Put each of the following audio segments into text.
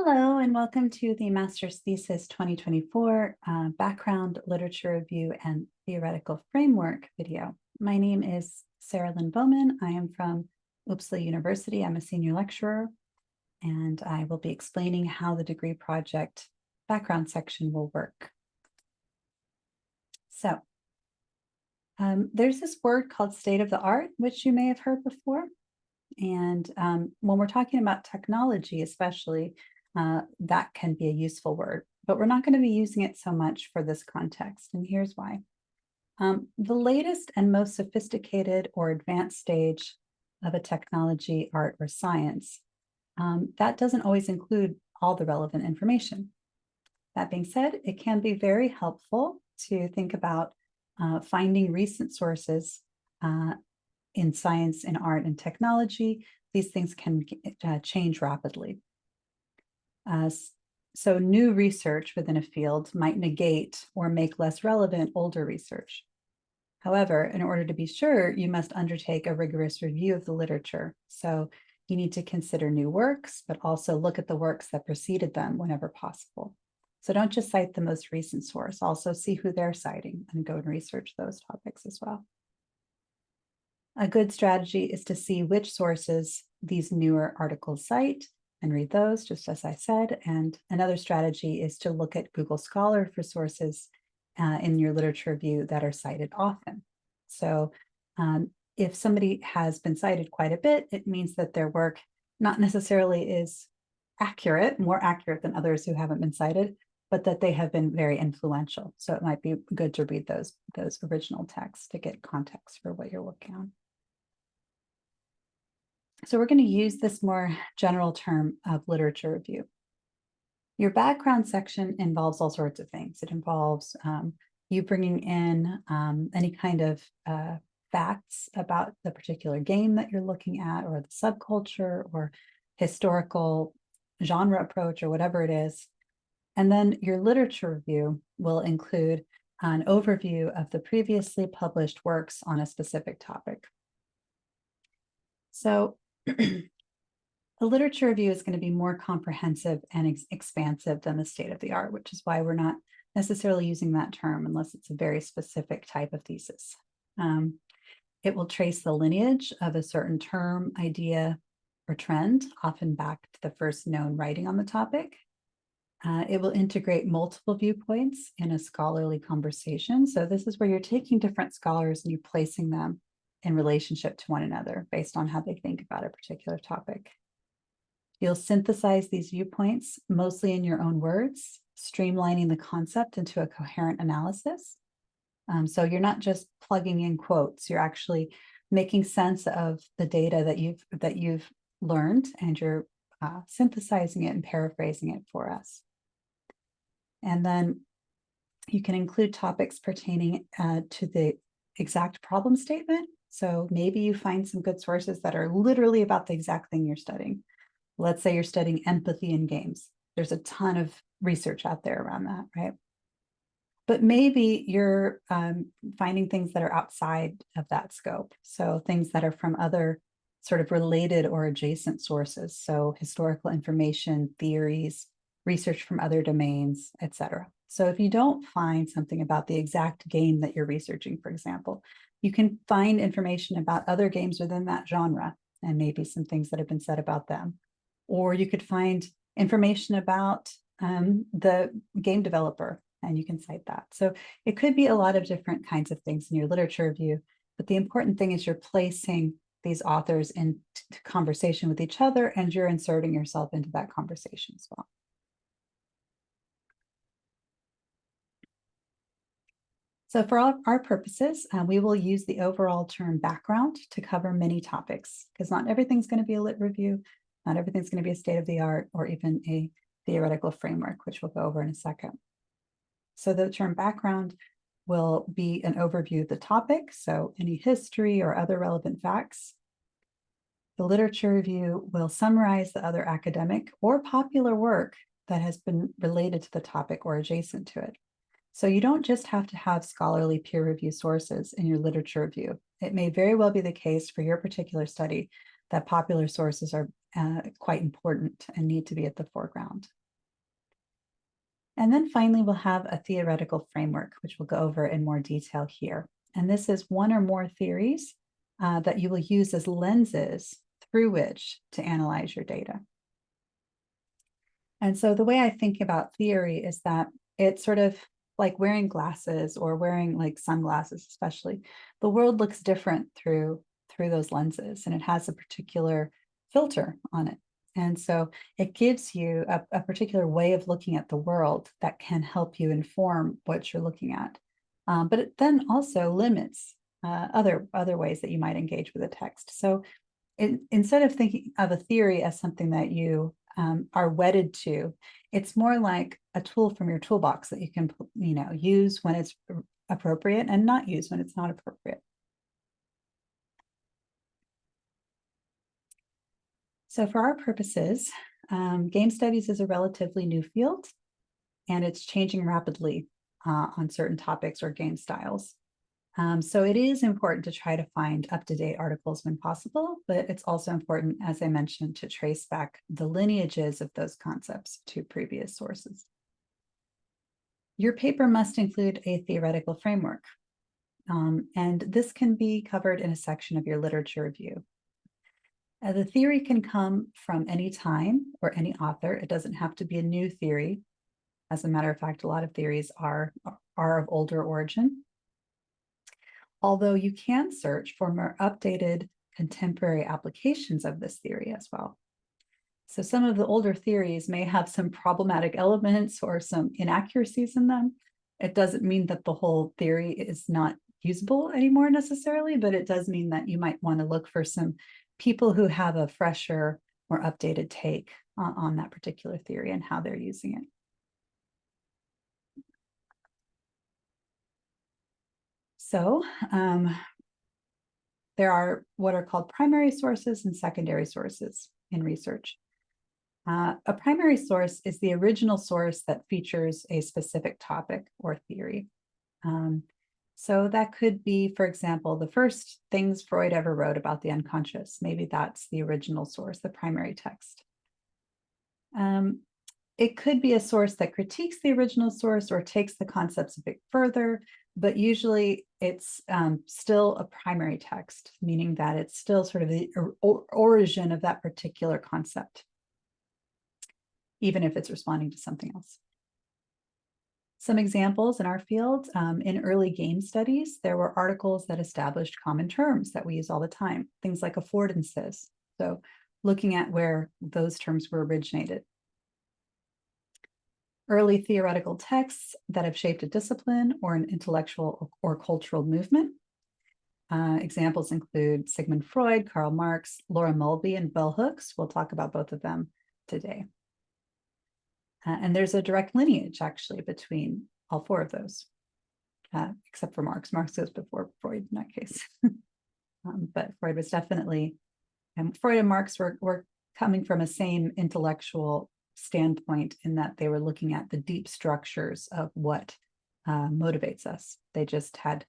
Hello, and welcome to the Master's Thesis 2024 Background Literature Review and Theoretical Framework video. My name is Lynne Bowman. I am from Uppsala University. I'm a senior lecturer, and I will be explaining how the degree project background section will work. So there's this word called state of the art, which you may have heard before. And when we're talking about technology, especially, that can be a useful word, but we're not going to be using it so much for this context, and here's why. The latest and most sophisticated or advanced stage of a technology, art, or science, that doesn't always include all the relevant information. That being said, it can be very helpful to think about finding recent sources in science, in art, and technology. These things can change rapidly. So new research within a field might negate or make less relevant older research. However, in order to be sure, you must undertake a rigorous review of the literature. So you need to consider new works, but also look at the works that preceded them whenever possible. So don't just cite the most recent source, also see who they're citing and go and research those topics as well. A good strategy is to see which sources these newer articles cite and read those, just as I said. And another strategy is to look at Google Scholar for sources in your literature review that are cited often. So if somebody has been cited quite a bit, it means that their work not necessarily is accurate, more accurate than others who haven't been cited, but that they have been very influential. So it might be good to read those original texts to get context for what you're working on. So we're going to use this more general term of literature review. Your background section involves all sorts of things. It involves you bringing in any kind of facts about the particular game that you're looking at, or the subculture, or historical genre approach, or whatever it is. And then your literature review will include an overview of the previously published works on a specific topic. So the literature review is going to be more comprehensive and expansive than the state of the art, which is why we're not necessarily using that term unless it's a very specific type of thesis. It will trace the lineage of a certain term, idea, or trend, often back to the first known writing on the topic. It will integrate multiple viewpoints in a scholarly conversation. So this is where you're taking different scholars and you're placing them in relationship to one another based on how they think about a particular topic. You'll synthesize these viewpoints mostly in your own words, streamlining the concept into a coherent analysis. So you're not just plugging in quotes, you're actually making sense of the data that you've learned, and you're synthesizing it and paraphrasing it for us. And then you can include topics pertaining to the exact problem statement. So maybe you find some good sources that are literally about the exact thing you're studying. Let's say you're studying empathy in games. There's a ton of research out there around that, right? But maybe you're finding things that are outside of that scope. So things that are from other sort of related or adjacent sources. So historical information, theories, research from other domains, etc. So if you don't find something about the exact game that you're researching, for example, you can find information about other games within that genre and maybe some things that have been said about them. Or you could find information about the game developer, and you can cite that. So it could be a lot of different kinds of things in your literature review, but the important thing is you're placing these authors into conversation with each other, and you're inserting yourself into that conversation as well. So for all our purposes, we will use the overall term background to cover many topics, because not everything's going to be a lit review, not everything's going to be a state of the art, or even a theoretical framework, which we'll go over in a second. So the term background will be an overview of the topic, so any history or other relevant facts. The literature review will summarize the other academic or popular work that has been related to the topic or adjacent to it. So you don't just have to have scholarly peer review sources in your literature review. It may very well be the case for your particular study that popular sources are quite important and need to be at the foreground. And then finally, we'll have a theoretical framework, which we'll go over in more detail here. And this is one or more theories that you will use as lenses through which to analyze your data. And so the way I think about theory is that it's sort of like wearing glasses or wearing like sunglasses, especially. The world looks different through those lenses, and it has a particular filter on it. And so it gives you a particular way of looking at the world that can help you inform what you're looking at. But it then also limits other ways that you might engage with a text. So instead of thinking of a theory as something that you are wedded to, it's more like a tool from your toolbox that you can, use when it's appropriate and not use when it's not appropriate. So for our purposes, game studies is a relatively new field, and it's changing rapidly on certain topics or game styles. So it is important to try to find up-to-date articles when possible, but it's also important, as I mentioned, to trace back the lineages of those concepts to previous sources. Your paper must include a theoretical framework, and this can be covered in a section of your literature review. The theory can come from any time or any author. It doesn't have to be a new theory. As a matter of fact, a lot of theories are of older origin. Although you can search for more updated contemporary applications of this theory as well. So some of the older theories may have some problematic elements or some inaccuracies in them. It doesn't mean that the whole theory is not usable anymore necessarily, but it does mean that you might want to look for some people who have a fresher, more updated take on that particular theory and how they're using it. So there are what are called primary sources and secondary sources in research. A primary source is the original source that features a specific topic or theory. So that could be, for example, the first things Freud ever wrote about the unconscious. Maybe that's the original source, the primary text. It could be a source that critiques the original source or takes the concepts a bit further, but usually it's still a primary text, meaning that it's still sort of the origin of that particular concept, even if it's responding to something else. Some examples in our field, in early game studies, there were articles that established common terms that we use all the time, things like affordances. So looking at where those terms were originated. Early theoretical texts that have shaped a discipline or an intellectual or cultural movement. Examples include Sigmund Freud, Karl Marx, Laura Mulvey, and bell hooks. We'll talk about both of them today. And there's a direct lineage, actually, between all four of those, except for Marx. Marx goes before Freud in that case. But Freud was definitely, and Freud and Marx were coming from a same intellectual standpoint in that they were looking at the deep structures of what motivates us. They just had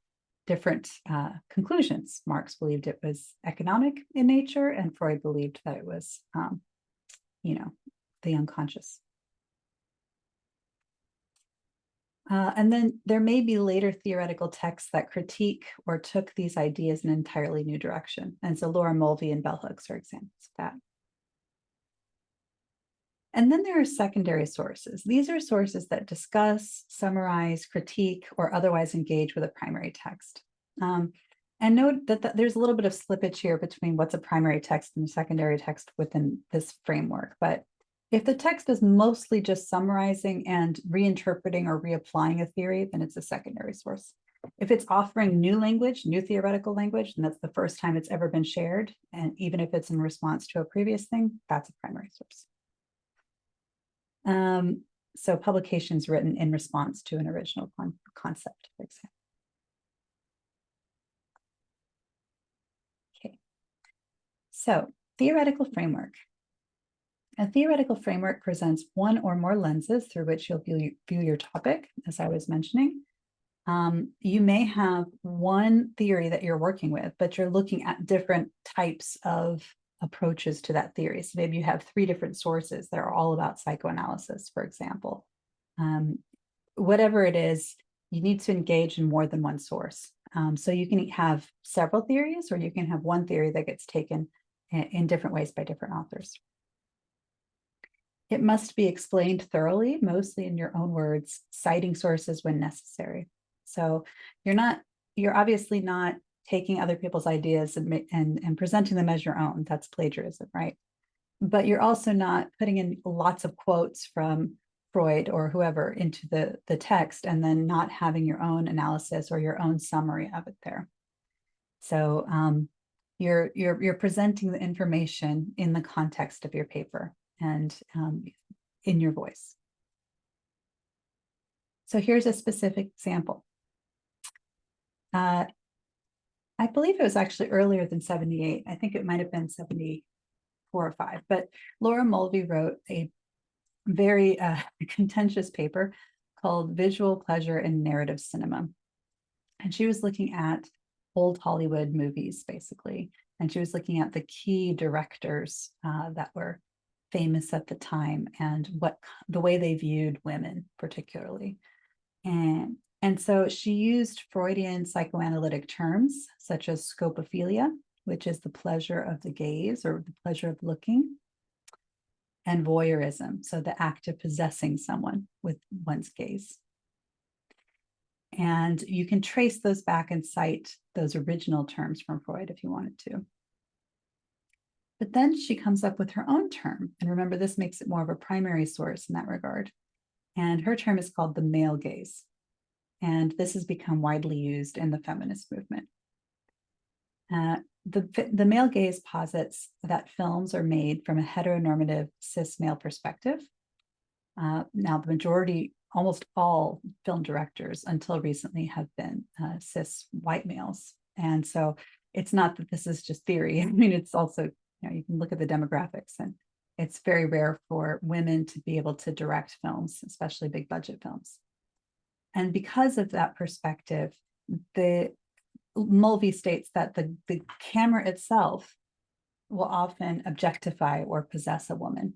different conclusions. Marx believed it was economic in nature, and Freud believed that it was, the unconscious. And then there may be later theoretical texts that critique or took these ideas in an entirely new direction. And so Laura Mulvey and bell hooks are examples of that. And then there are secondary sources. These are sources that discuss, summarize, critique, or otherwise engage with a primary text. And note that there's a little bit of slippage here between what's a primary text and a secondary text within this framework. But if the text is mostly just summarizing and reinterpreting or reapplying a theory, then it's a secondary source. If it's offering new language, new theoretical language, and that's the first time it's ever been shared, and even if it's in response to a previous thing, that's a primary source. So publications written in response to an original concept, for example. Okay, so theoretical framework. A theoretical framework presents one or more lenses through which you'll view your topic, as I was mentioning. You may have one theory that you're working with, but you're looking at different types of approaches to that theory. So maybe you have 3 different sources that are all about psychoanalysis, for example. Whatever it is, you need to engage in more than one source. So you can have several theories, or you can have one theory that gets taken in different ways by different authors. It must be explained thoroughly, mostly in your own words, citing sources when necessary. So you're obviously not taking other people's ideas and presenting them as your own. That's plagiarism, right? But you're also not putting in lots of quotes from Freud or whoever into the text and then not having your own analysis or your own summary of it there. So you're presenting the information in the context of your paper and in your voice. So here's a specific example. I believe it was actually earlier than 78. I think it might have been 74 or 5, but Laura Mulvey wrote a very contentious paper called Visual Pleasure in Narrative Cinema. And she was looking at old Hollywood movies, basically. And she was looking at the key directors that were famous at the time and the way they viewed women, particularly. And so she used Freudian psychoanalytic terms such as scopophilia, which is the pleasure of the gaze or the pleasure of looking, and voyeurism, so the act of possessing someone with one's gaze. And you can trace those back and cite those original terms from Freud if you wanted to. But then she comes up with her own term. And remember, this makes it more of a primary source in that regard. And her term is called the male gaze. And this has become widely used in the feminist movement. The male gaze posits that films are made from a heteronormative cis male perspective. Now, the majority, almost all film directors until recently have been cis white males. And so it's not that this is just theory. I mean, it's also, you can look at the demographics, and it's very rare for women to be able to direct films, especially big budget films. And because of that perspective, Mulvey states that the camera itself will often objectify or possess a woman,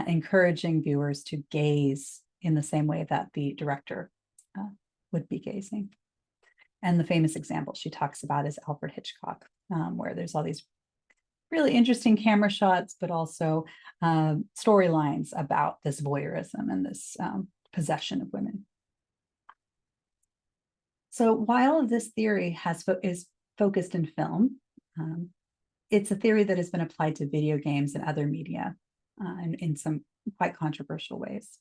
encouraging viewers to gaze in the same way that the director would be gazing. And the famous example she talks about is Alfred Hitchcock, where there's all these really interesting camera shots, but also storylines about this voyeurism and this possession of women. So while this theory is focused in film, it's a theory that has been applied to video games and other media in some quite controversial ways.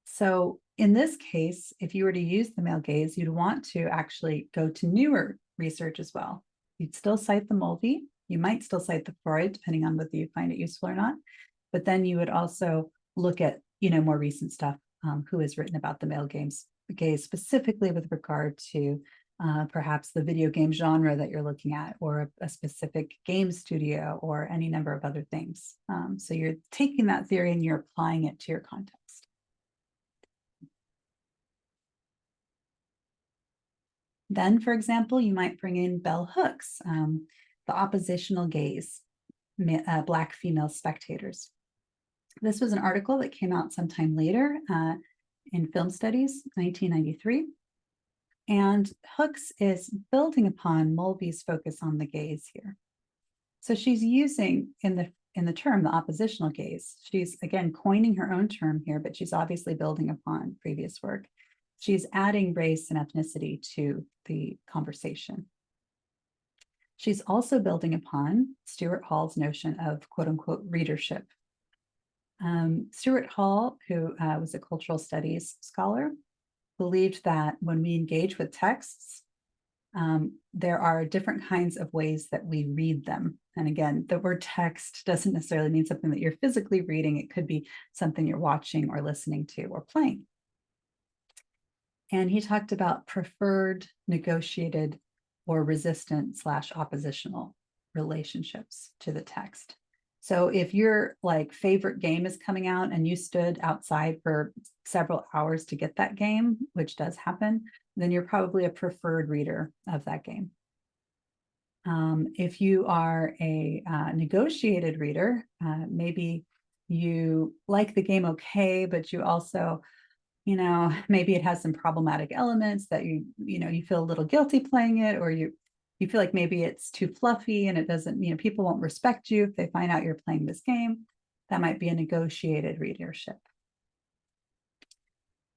So in this case, if you were to use the male gaze, you'd want to actually go to newer research as well. You'd still cite the Mulvey. You might still cite the Freud, depending on whether you find it useful or not. But then you would also look at, more recent stuff, who has written about the male gaze specifically with regard to perhaps the video game genre that you're looking at, or a specific game studio, or any number of other things. So you're taking that theory and you're applying it to your context. Then, for example, you might bring in bell hooks, the oppositional gaze, Black female spectators. This was an article that came out sometime later in Film Studies, 1993. And Hooks is building upon Mulvey's focus on the gaze here. So she's using in the term the oppositional gaze. She's again coining her own term here, but she's obviously building upon previous work. She's adding race and ethnicity to the conversation. She's also building upon Stuart Hall's notion of quote unquote readership. Stuart Hall, who was a cultural studies scholar, believed that when we engage with texts, there are different kinds of ways that we read them. And again, the word text doesn't necessarily mean something that you're physically reading. It could be something you're watching or listening to or playing. And he talked about preferred, negotiated, or resistant / oppositional relationships to the text. So if your favorite game is coming out and you stood outside for several hours to get that game, which does happen, then you're probably a preferred reader of that game. If you are a negotiated reader, maybe you like the game okay, but you also, maybe it has some problematic elements that you feel a little guilty playing it, or you feel like maybe it's too fluffy and it doesn't, people won't respect you if they find out you're playing this game. That might be a negotiated readership.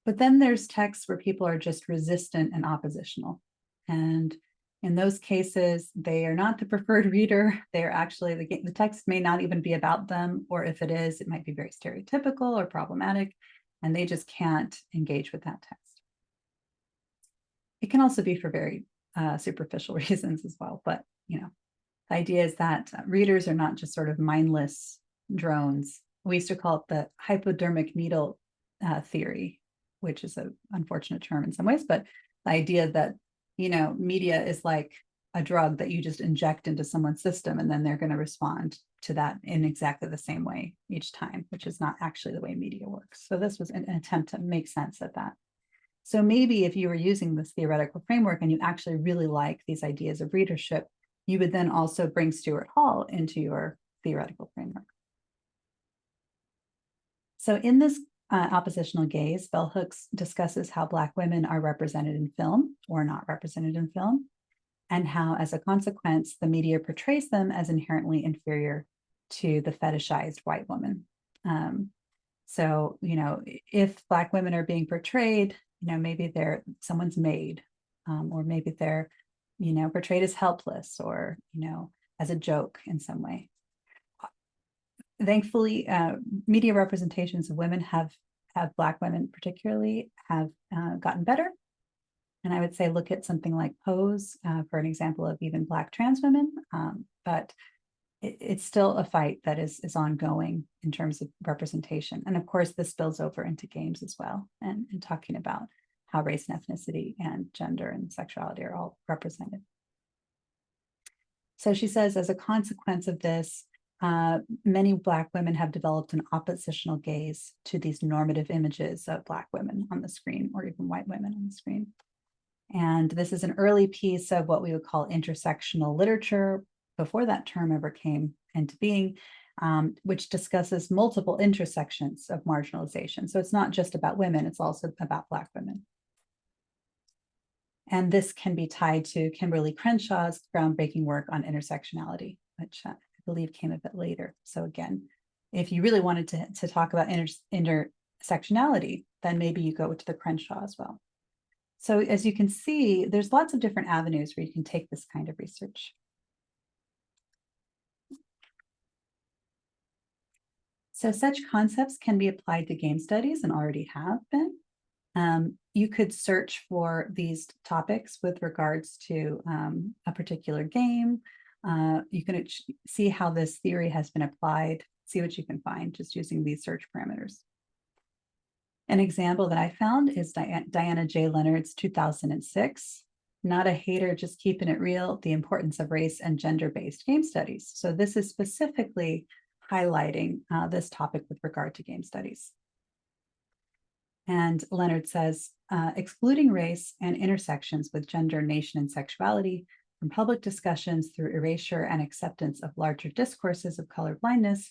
But then there's texts where people are just resistant and oppositional. And in those cases, they are not the preferred reader. They are actually, the text may not even be about them, or if it is, it might be very stereotypical or problematic, and they just can't engage with that text. It can also be for very superficial reasons as well. But, the idea is that readers are not just sort of mindless drones. We used to call it the hypodermic needle theory, which is an unfortunate term in some ways, but the idea that, media is like a drug that you just inject into someone's system, and then they're going to respond to that in exactly the same way each time, which is not actually the way media works. So this was an attempt to make sense of that. So maybe if you were using this theoretical framework and you actually really like these ideas of readership, you would then also bring Stuart Hall into your theoretical framework. So in this oppositional gaze, Bell Hooks discusses how Black women are represented in film or not represented in film, and how, as a consequence, the media portrays them as inherently inferior to the fetishized white woman. So, if Black women are being portrayed, maybe they're someone's maid, or maybe they're, portrayed as helpless, or, as a joke in some way. Thankfully, media representations of women have Black women particularly have gotten better. And I would say look at something like Pose for an example of even Black trans women. But it's still a fight that is ongoing in terms of representation. And of course, this spills over into games as well, and talking about how race and ethnicity and gender and sexuality are all represented. So she says, as a consequence of this, many Black women have developed an oppositional gaze to these normative images of Black women on the screen, or even white women on the screen. And this is an early piece of what we would call intersectional literature, before that term ever came into being, which discusses multiple intersections of marginalization. So it's not just about women, it's also about Black women. And this can be tied to Kimberly Crenshaw's groundbreaking work on intersectionality, which I believe came a bit later. So again, if you really wanted to talk about intersectionality, then maybe you go to the Crenshaw as well. So as you can see, there's lots of different avenues where you can take this kind of research. So such concepts can be applied to game studies and already have been. You could search for these topics with regards to a particular game. You can see how this theory has been applied, see what you can find just using these search parameters. An example that I found is Diana J. Leonard's 2006, Not a Hater, Just Keeping It Real, The Importance of Race and Gender-Based Game Studies. So this is specifically highlighting this topic with regard to game studies. And Leonard says, excluding race and intersections with gender, nation, and sexuality from public discussions through erasure and acceptance of larger discourses of colorblindness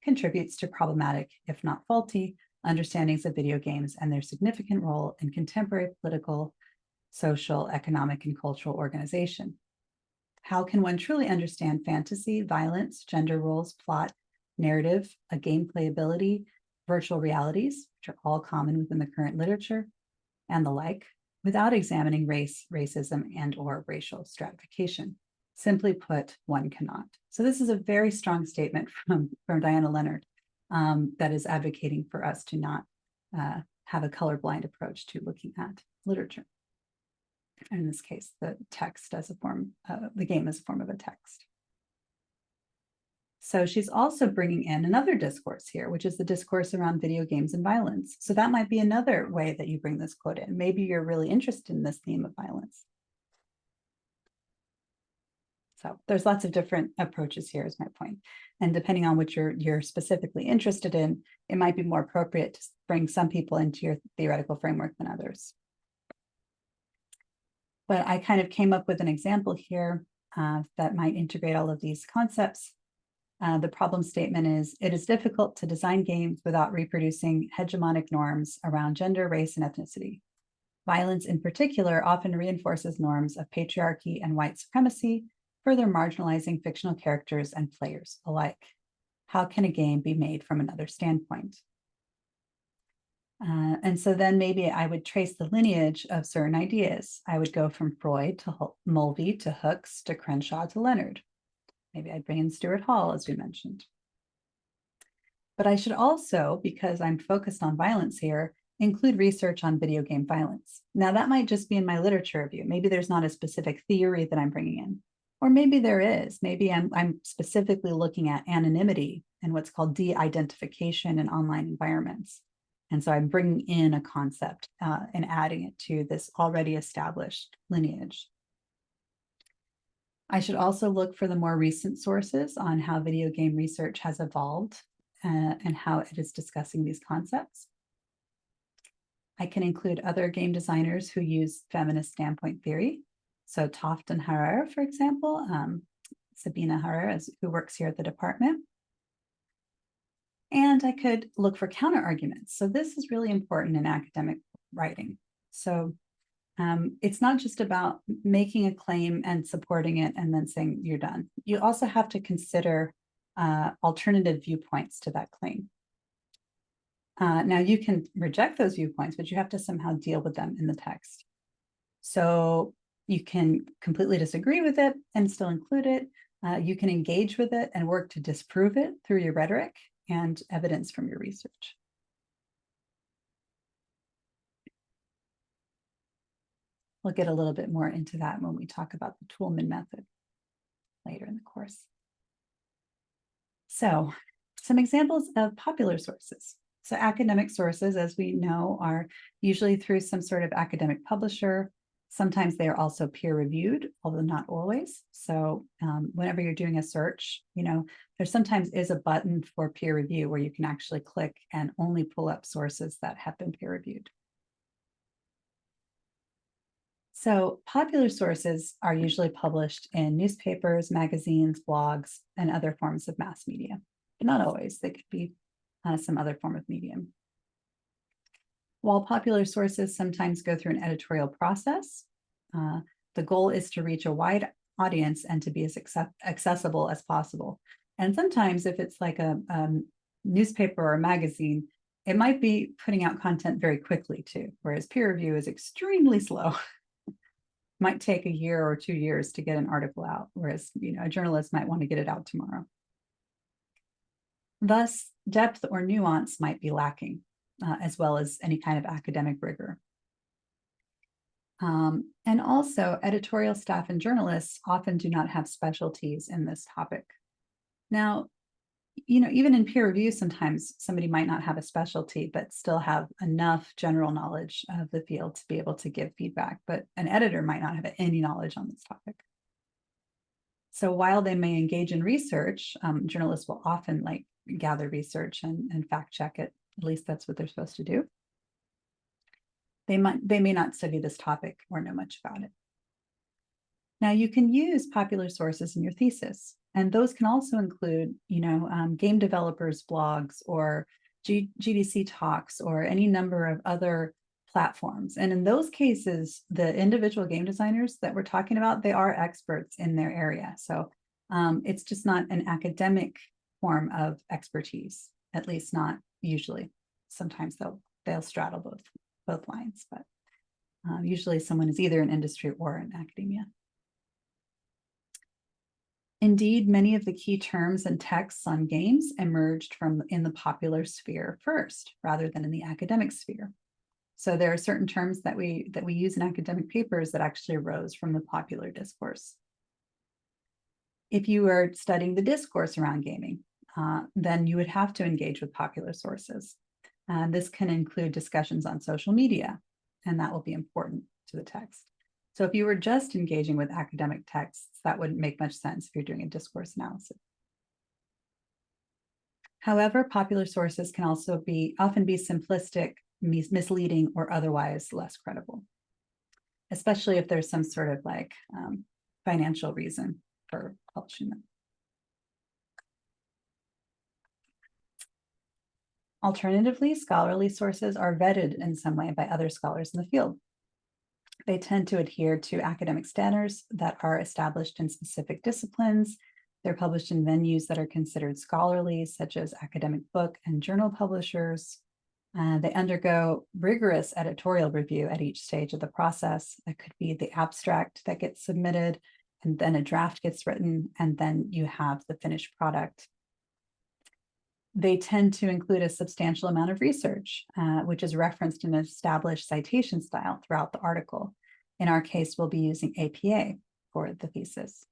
contributes to problematic, if not faulty, understandings of video games and their significant role in contemporary political, social, economic, and cultural organization. How can one truly understand fantasy, violence, gender roles, plot, narrative, a gameplay ability, virtual realities, which are all common within the current literature, and the like, without examining race, racism, and/or racial stratification? Simply put, one cannot. So this is a very strong statement from Diana Leonard that is advocating for us to not have a colorblind approach to looking at literature. And in this case, the text as a form, the game as a form of a text. So she's also bringing in another discourse here, which is the discourse around video games and violence. So that might be another way that you bring this quote in. Maybe you're really interested in this theme of violence. So there's lots of different approaches here is my point. And depending on what you're specifically interested in, it might be more appropriate to bring some people into your theoretical framework than others. But I kind of came up with an example here that might integrate all of these concepts. The problem statement is, it is difficult to design games without reproducing hegemonic norms around gender, race, and ethnicity. Violence in particular often reinforces norms of patriarchy and white supremacy, further marginalizing fictional characters and players alike. How can a game be made from another standpoint? And so then maybe I would trace the lineage of certain ideas. I would go from Freud to Mulvey to Hooks to Crenshaw to Leonard. Maybe I'd bring in Stuart Hall, as we mentioned. But I should also, because I'm focused on violence here, include research on video game violence. Now, that might just be in my literature review. Maybe there's not a specific theory that I'm bringing in, or maybe there is. Maybe I'm specifically looking at anonymity and what's called de-identification in online environments. And so I'm bringing in a concept and adding it to this already established lineage. I should also look for the more recent sources on how video game research has evolved and how it is discussing these concepts. I can include other game designers who use feminist standpoint theory. So Toft and Harrer, for example, Sabina Harrer, who works here at the department. And I could look for counter arguments. So this is really important in academic writing. So it's not just about making a claim and supporting it and then saying you're done. You also have to consider alternative viewpoints to that claim. Now you can reject those viewpoints, but you have to somehow deal with them in the text. So you can completely disagree with it and still include it. You can engage with it and work to disprove it through your rhetoric and evidence from your research. We'll get a little bit more into that when we talk about the Toulmin method later in the course. So, some examples of popular sources. So academic sources, as we know, are usually through some sort of academic publisher. Sometimes they are also peer-reviewed, although not always. So whenever you're doing a search, there sometimes is a button for peer review where you can actually click and only pull up sources that have been peer-reviewed. So popular sources are usually published in newspapers, magazines, blogs, and other forms of mass media, but not always. They could be some other form of medium. While popular sources sometimes go through an editorial process, the goal is to reach a wide audience and to be as accessible as possible. And sometimes if it's like a newspaper or a magazine, it might be putting out content very quickly too, whereas peer review is extremely slow. Might take a year or 2 years to get an article out, whereas a journalist might want to get it out tomorrow. Thus, depth or nuance might be lacking, as well as any kind of academic rigor. And also, editorial staff and journalists often do not have specialties in this topic. Now, even in peer review, sometimes somebody might not have a specialty, but still have enough general knowledge of the field to be able to give feedback. But an editor might not have any knowledge on this topic. So while they may engage in research, journalists will often gather research and fact check it. At least that's what they're supposed to do. They may not study this topic or know much about it. Now you can use popular sources in your thesis, and those can also include, game developers' blogs or GDC talks or any number of other platforms. And in those cases, the individual game designers that we're talking about, they are experts in their area. So it's just not an academic form of expertise, at least not usually. Sometimes they'll straddle both lines, but usually someone is either in industry or in academia. Indeed, many of the key terms and texts on games emerged in the popular sphere first, rather than in the academic sphere. So there are certain terms that we use in academic papers that actually arose from the popular discourse. If you are studying the discourse around gaming, then you would have to engage with popular sources. This can include discussions on social media, and that will be important to the text. So if you were just engaging with academic texts, that wouldn't make much sense if you're doing a discourse analysis. However, popular sources can also often be simplistic, misleading, or otherwise less credible, especially if there's some sort of financial reason for publishing them. Alternatively, scholarly sources are vetted in some way by other scholars in the field. They tend to adhere to academic standards that are established in specific disciplines. They're published in venues that are considered scholarly, such as academic book and journal publishers. They undergo rigorous editorial review at each stage of the process. That could be the abstract that gets submitted, and then a draft gets written, and then you have the finished product. They tend to include a substantial amount of research, which is referenced in an established citation style throughout the article. In our case, we'll be using APA for the thesis.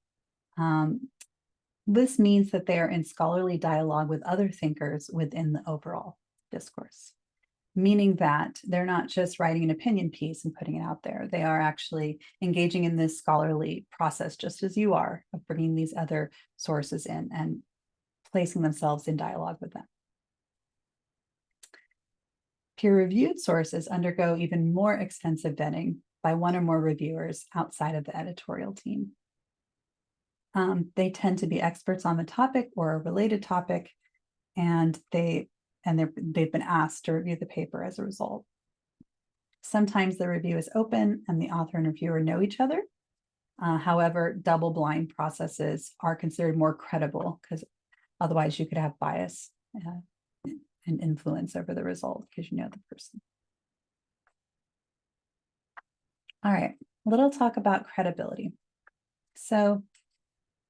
This means that they are in scholarly dialogue with other thinkers within the overall discourse, meaning that they're not just writing an opinion piece and putting it out there. They are actually engaging in this scholarly process, just as you are, of bringing these other sources in and placing themselves in dialogue with them. Peer-reviewed sources undergo even more extensive vetting by one or more reviewers outside of the editorial team. They tend to be experts on the topic or a related topic, and they've been asked to review the paper as a result. Sometimes the review is open and the author and reviewer know each other. However, double-blind processes are considered more credible because otherwise you could have bias and influence over the result because you know the person. All right, a little talk about credibility. So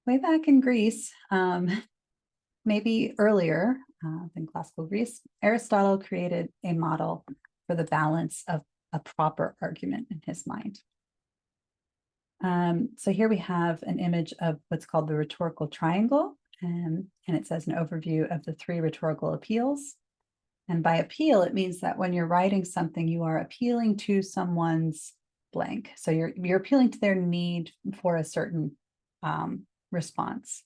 way back in Greece, maybe earlier than classical Greece, Aristotle created a model for the balance of a proper argument in his mind. So here we have an image of what's called the Rhetorical Triangle, and it says an overview of the 3 rhetorical appeals. And by appeal, it means that when you're writing something, you are appealing to someone's blank. So you're appealing to their need for a certain response.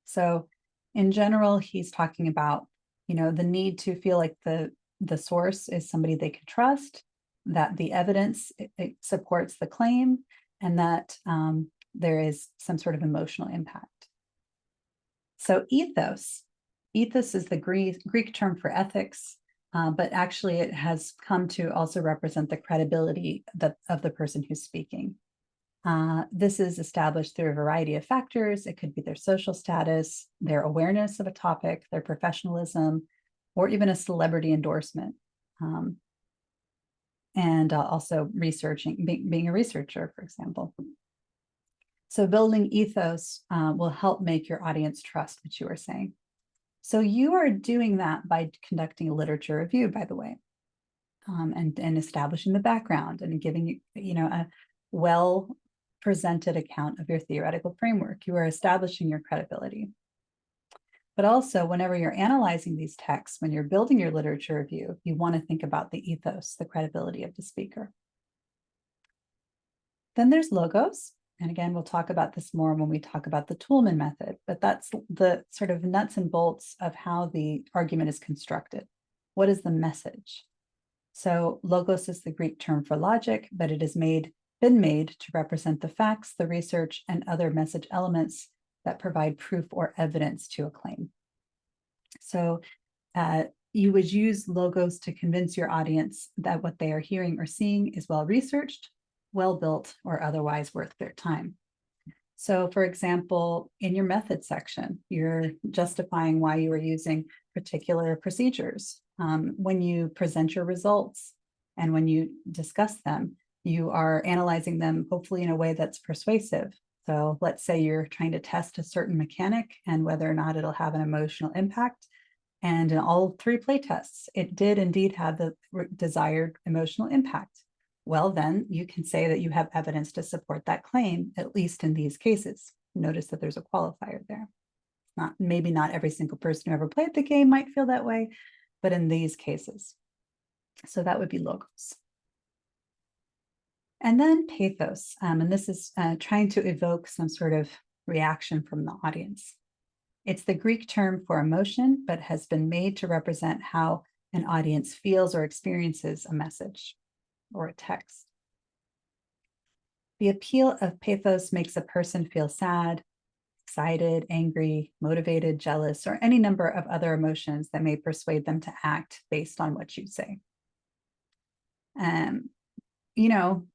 So in general, he's talking about, the need to feel like the source is somebody they can trust, that the evidence it supports the claim, and that there is some sort of emotional impact. So ethos is the Greek term for ethics, but actually it has come to also represent the credibility of the person who's speaking. This is established through a variety of factors. It could be their social status, their awareness of a topic, their professionalism, or even a celebrity endorsement. And also researching, being a researcher, for example. So building ethos will help make your audience trust what you are saying. So you are doing that by conducting a literature review, by the way, and establishing the background and giving a well-presented account of your theoretical framework. You are establishing your credibility. But also, whenever you're analyzing these texts, when you're building your literature review, you want to think about the ethos, the credibility of the speaker. Then there's logos. And again, we'll talk about this more when we talk about the Toolman method, but that's the sort of nuts and bolts of how the argument is constructed. What is the message? So logos is the Greek term for logic, but it has been made to represent the facts, the research, and other message elements that provide proof or evidence to a claim. So you would use logos to convince your audience that what they are hearing or seeing is well-researched, well-built, or otherwise worth their time. So for example, in your method section, you're justifying why you are using particular procedures. When you present your results and when you discuss them, you are analyzing them hopefully in a way that's persuasive. So let's say you're trying to test a certain mechanic and whether or not it'll have an emotional impact. And in all 3 play tests, it did indeed have the desired emotional impact. Well, then you can say that you have evidence to support that claim, at least in these cases. Notice that there's a qualifier there. Maybe not every single person who ever played the game might feel that way, but in these cases. So that would be logos. And then pathos, and this is trying to evoke some sort of reaction from the audience. It's the Greek term for emotion, but has been made to represent how an audience feels or experiences a message or a text. The appeal of pathos makes a person feel sad, excited, angry, motivated, jealous, or any number of other emotions that may persuade them to act based on what you say.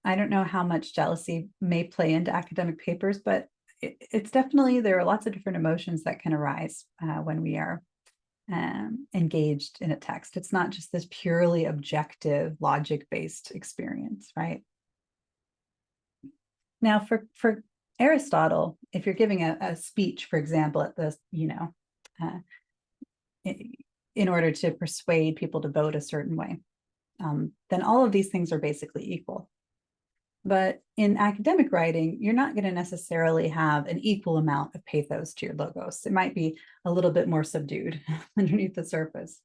I don't know how much jealousy may play into academic papers, but it's definitely, there are lots of different emotions that can arise when we are engaged in a text. It's not just this purely objective, logic-based experience, right? Now, for Aristotle, if you're giving a speech, for example, at the, in order to persuade people to vote a certain way, then all of these things are basically equal. But in academic writing, you're not going to necessarily have an equal amount of pathos to your logos. It might be a little bit more subdued underneath the surface,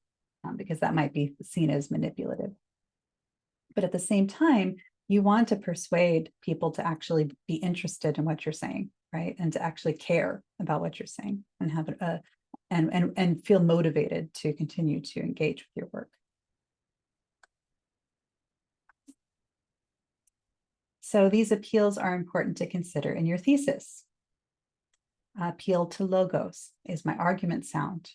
because that might be seen as manipulative. But at the same time, you want to persuade people to actually be interested in what you're saying, right? And to actually care about what you're saying and have and feel motivated to continue to engage with your work. So these appeals are important to consider in your thesis. Appeal to logos. Is my argument sound?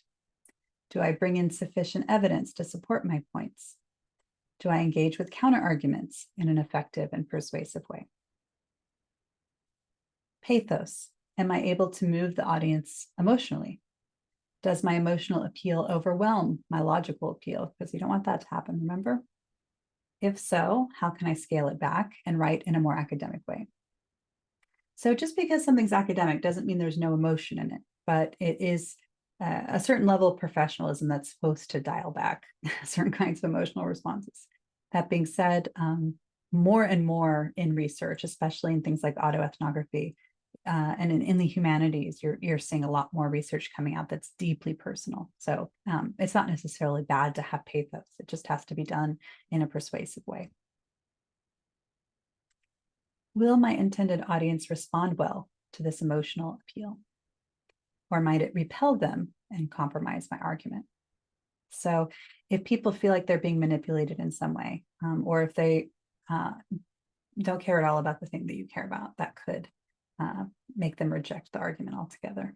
Do I bring in sufficient evidence to support my points? Do I engage with counterarguments in an effective and persuasive way? Pathos. Am I able to move the audience emotionally? Does my emotional appeal overwhelm my logical appeal? Because you don't want that to happen, remember? If so, how can I scale it back and write in a more academic way? So just because something's academic doesn't mean there's no emotion in it, but it is a certain level of professionalism that's supposed to dial back certain kinds of emotional responses. That being said, more and more in research, especially in things like autoethnography and in the humanities, you're seeing a lot more research coming out that's deeply personal. So it's not necessarily bad to have pathos. It just has to be done in a persuasive way. Will my intended audience respond well to this emotional appeal? Or might it repel them and compromise my argument? So if people feel like they're being manipulated in some way, or if they don't care at all about the thing that you care about, that could make them reject the argument altogether.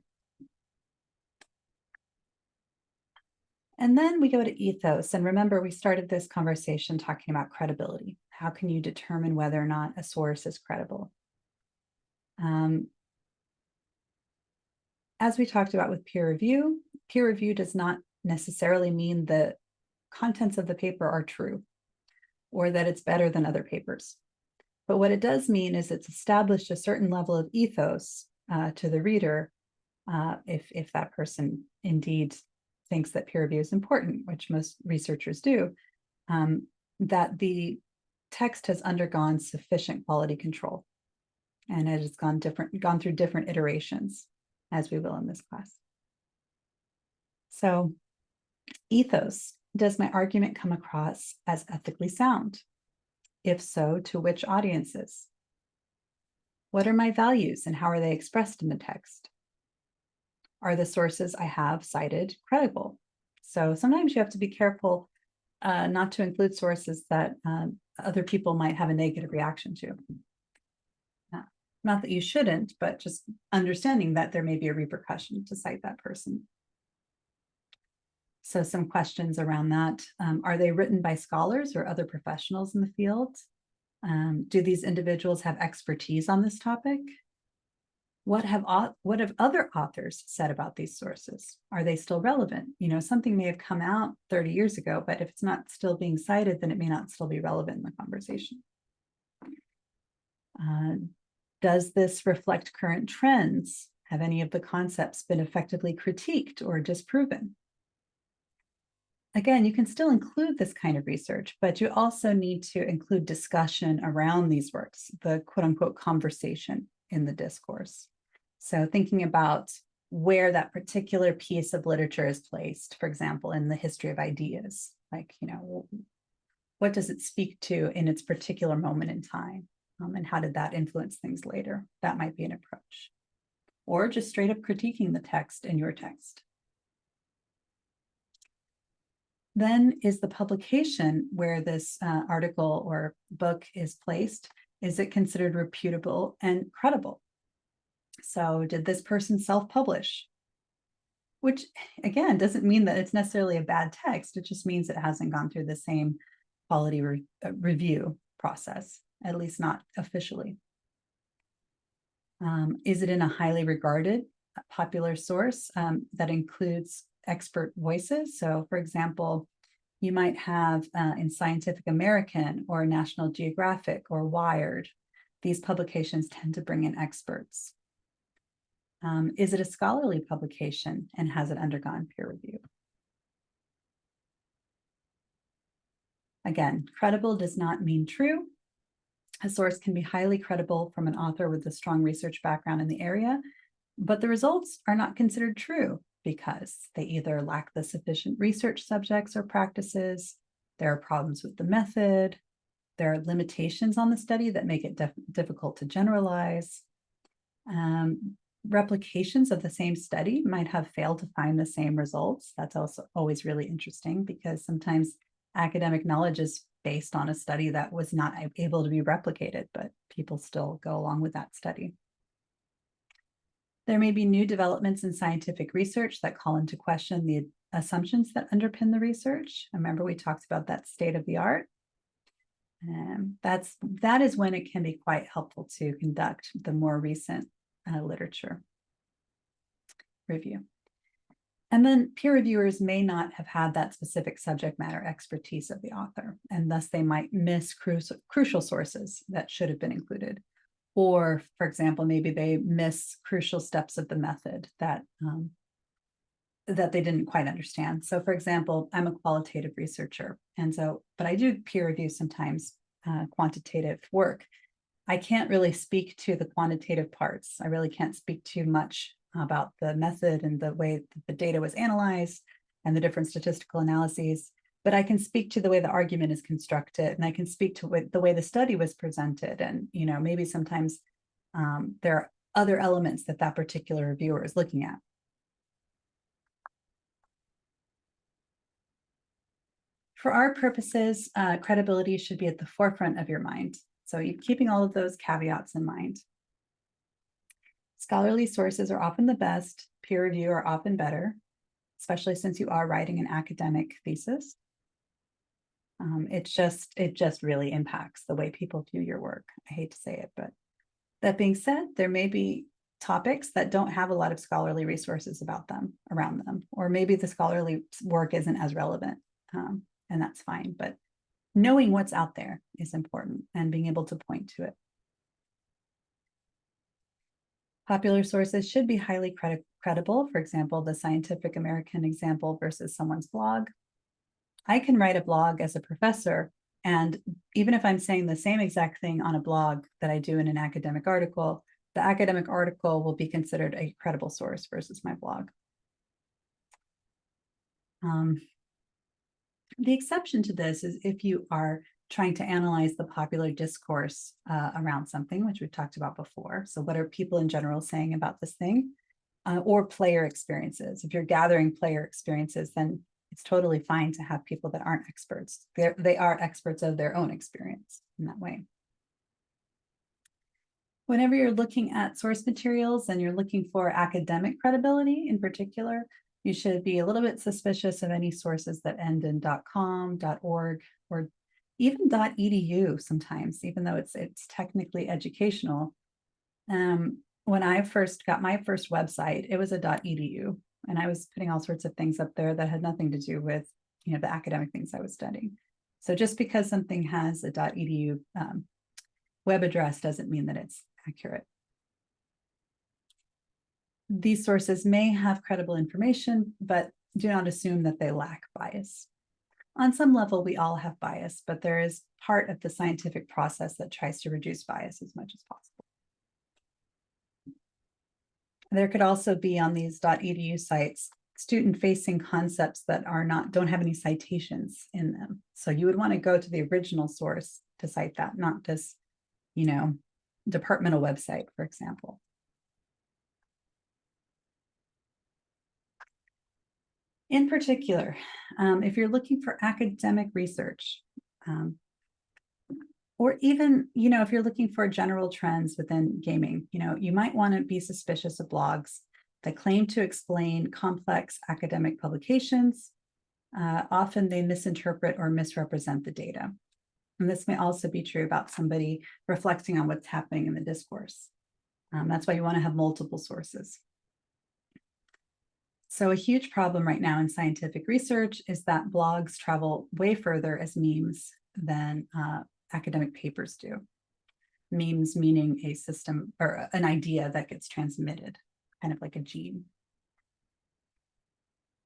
And then we go to ethos. And remember, we started this conversation talking about credibility. How can you determine whether or not a source is credible? As we talked about with peer review does not necessarily mean the contents of the paper are true or that it's better than other papers. But what it does mean is it's established a certain level of ethos to the reader if that person indeed thinks that peer review is important, which most researchers do, that the text has undergone sufficient quality control and it has gone through different iterations, as we will in this class. So ethos, does my argument come across as ethically sound? If so, to which audiences? What are my values and how are they expressed in the text? Are the sources I have cited credible? So sometimes you have to be careful not to include sources that other people might have a negative reaction to. Not that you shouldn't, but just understanding that there may be a repercussion to cite that person. So some questions around that. Are they written by scholars or other professionals in the field? Do these individuals have expertise on this topic? What have other authors said about these sources? Are they still relevant? Something may have come out 30 years ago, but if it's not still being cited, then it may not still be relevant in the conversation. Does this reflect current trends? Have any of the concepts been effectively critiqued or disproven? Again, you can still include this kind of research, but you also need to include discussion around these works, the quote unquote conversation in the discourse. So thinking about where that particular piece of literature is placed, for example, in the history of ideas, like, what does it speak to in its particular moment in time? And how did that influence things later? That might be an approach. Or just straight up critiquing the text in your text. Then is the publication where this article or book is placed. Is it considered reputable and credible? So did this person self-publish? Which, again, doesn't mean that it's necessarily a bad text. It just means it hasn't gone through the same quality review process, at least not officially. Is it in a highly regarded popular source that includes expert voices? So, for example, you might have in Scientific American or National Geographic or Wired, these publications tend to bring in experts. Is it a scholarly publication and has it undergone peer review? Again, credible does not mean true. A source can be highly credible from an author with a strong research background in the area, but the results are not considered true because they either lack the sufficient research subjects or practices, there are problems with the method, there are limitations on the study that make it difficult to generalize. Replications of the same study might have failed to find the same results. That's also always really interesting because sometimes academic knowledge is based on a study that was not able to be replicated, but people still go along with that study. There may be new developments in scientific research that call into question the assumptions that underpin the research. Remember, we talked about that state of the art. That is when it can be quite helpful to conduct the more recent literature review. And then peer reviewers may not have had that specific subject matter expertise of the author, and thus they might miss crucial sources that should have been included. Or, for example, maybe they miss crucial steps of the method that they didn't quite understand. So, for example, I'm a qualitative researcher, but I do peer review sometimes quantitative work. I can't really speak to the quantitative parts. I really can't speak too much about the method and the way the data was analyzed and the different statistical analyses, but I can speak to the way the argument is constructed, and I can speak to the way the study was presented. And, maybe sometimes there are other elements that particular reviewer is looking at. For our purposes, credibility should be at the forefront of your mind. So keeping all of those caveats in mind. Scholarly sources are often the best, peer review are often better, especially since you are writing an academic thesis. It just really impacts the way people view your work. I hate to say it, but that being said, there may be topics that don't have a lot of scholarly resources around them, or maybe the scholarly work isn't as relevant, and that's fine. But knowing what's out there is important and being able to point to it. Popular sources should be highly credible. For example, the Scientific American example versus someone's blog. I can write a blog as a professor, and even if I'm saying the same exact thing on a blog that I do in an academic article, the academic article will be considered a credible source versus my blog. The exception to this is if you are trying to analyze the popular discourse around something, which we've talked about before. So what are people in general saying about this thing? Or player experiences. If you're gathering player experiences, then it's totally fine to have people that aren't experts. They are experts of their own experience in that way. Whenever you're looking at source materials and you're looking for academic credibility in particular, you should be a little bit suspicious of any sources that end in .com, .org, or even .edu sometimes, even though it's technically educational. When I first got my first website, it was a .edu, and I was putting all sorts of things up there that had nothing to do with the academic things I was studying. So just because something has a .edu web address doesn't mean that it's accurate. These sources may have credible information, but do not assume that they lack bias. On some level, we all have bias, but there is part of the scientific process that tries to reduce bias as much as possible. There could also be on these .edu sites student-facing concepts that don't have any citations in them. So you would want to go to the original source to cite that, not this, departmental website, for example. In particular, if you're looking for academic research, Or even, if you're looking for general trends within gaming, you might want to be suspicious of blogs that claim to explain complex academic publications. Often they misinterpret or misrepresent the data. And this may also be true about somebody reflecting on what's happening in the discourse. That's why you want to have multiple sources. So a huge problem right now in scientific research is that blogs travel way further as memes than academic papers do. Memes meaning a system or an idea that gets transmitted, kind of like a gene.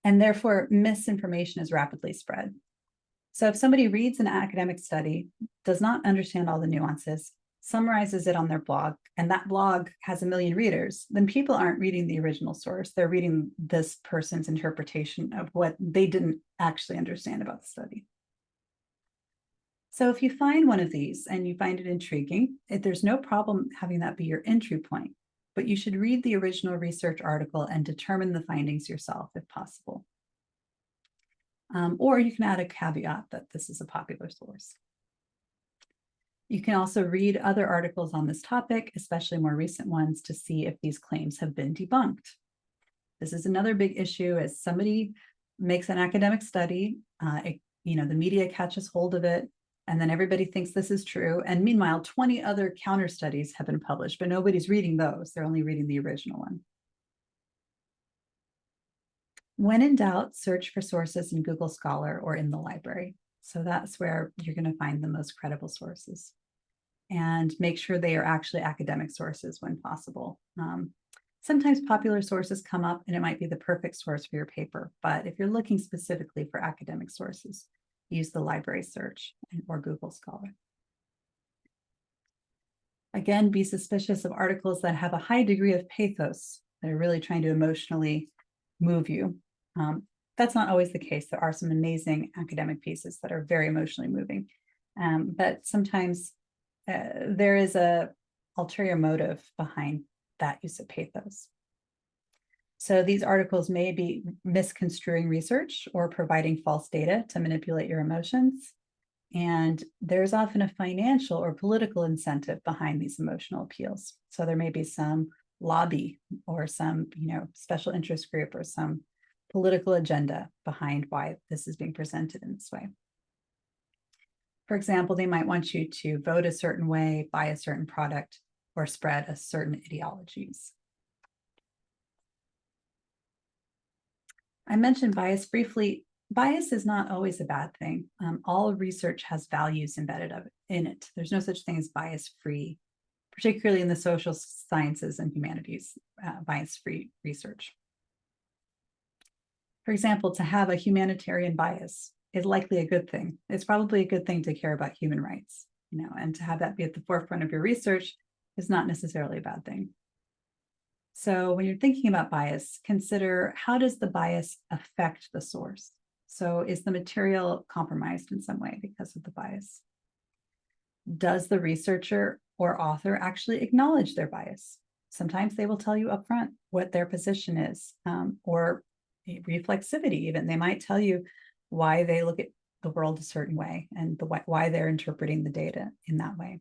And therefore, misinformation is rapidly spread. So if somebody reads an academic study, does not understand all the nuances, summarizes it on their blog, and that blog has 1 million readers, then people aren't reading the original source. They're reading this person's interpretation of what they didn't actually understand about the study. So if you find one of these and you find it intriguing, there's no problem having that be your entry point, but you should read the original research article and determine the findings yourself if possible. Or you can add a caveat that this is a popular source. You can also read other articles on this topic, especially more recent ones, to see if these claims have been debunked. This is another big issue as somebody makes an academic study, the media catches hold of it, and then everybody thinks this is true. And meanwhile, 20 other counter studies have been published, but nobody's reading those. They're only reading the original one. When in doubt, search for sources in Google Scholar or in the library. So that's where you're going to find the most credible sources. And make sure they are actually academic sources when possible. Sometimes popular sources come up and it might be the perfect source for your paper, but if you're looking specifically for academic sources, use the library search or Google Scholar. Again, be suspicious of articles that have a high degree of pathos, that are really trying to emotionally move you. That's not always the case. There are some amazing academic pieces that are very emotionally moving, but sometimes there is a ulterior motive behind that use of pathos. So these articles may be misconstruing research or providing false data to manipulate your emotions. And there's often a financial or political incentive behind these emotional appeals. So there may be some lobby or some, special interest group or some political agenda behind why this is being presented in this way. For example, they might want you to vote a certain way, buy a certain product, or spread a certain ideologies. I mentioned bias briefly. Bias is not always a bad thing. All research has values embedded in it. There's no such thing as bias-free, particularly in the social sciences and humanities, bias-free research. For example, to have a humanitarian bias is likely a good thing. It's probably a good thing to care about human rights, and to have that be at the forefront of your research is not necessarily a bad thing. So when you're thinking about bias, consider how does the bias affect the source? So is the material compromised in some way because of the bias? Does the researcher or author actually acknowledge their bias? Sometimes they will tell you upfront what their position is, or reflexivity even. They might tell you why they look at the world a certain way and why they're interpreting the data in that way.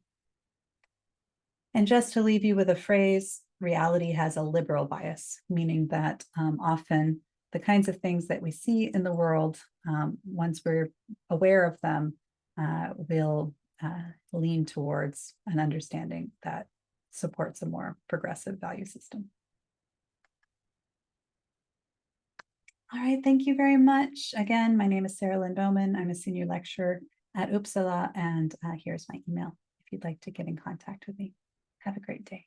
And just to leave you with a phrase, reality has a liberal bias, meaning that often the kinds of things that we see in the world, once we're aware of them, will lean towards an understanding that supports a more progressive value system. All right, thank you very much. Again, my name is Lynne Bowman. I'm a senior lecturer at Uppsala, and here's my email if you'd like to get in contact with me. Have a great day.